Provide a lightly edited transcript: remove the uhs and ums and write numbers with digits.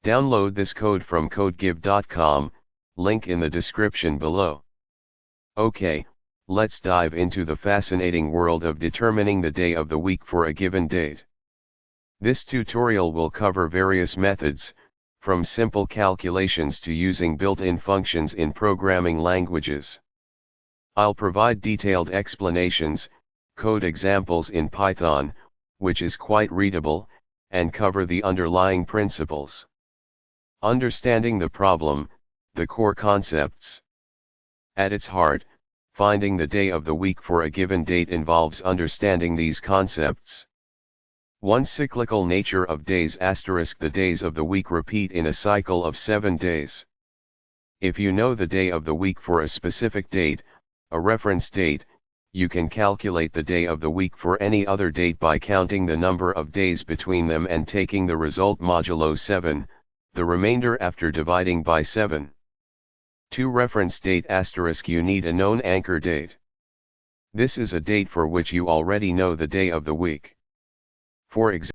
Download this code from codegive.com, link in the description below. Okay, let's dive into the fascinating world of determining the day of the week for a given date. This tutorial will cover various methods, from simple calculations to using built-in functions in programming languages. I'll provide detailed explanations, code examples in Python, which is quite readable, and cover the underlying principles. Understanding the problem, the core concepts. At its heart, finding the day of the week for a given date involves understanding these concepts. 1. Cyclical nature of days *. The days of the week repeat in a cycle of 7 days. If you know the day of the week for a specific date, a reference date, you can calculate the day of the week for any other date by counting the number of days between them and taking the result modulo 7, the remainder after dividing by 7. 2. Reference date *. You need a known anchor date. This is a date for which you already know the day of the week. For example,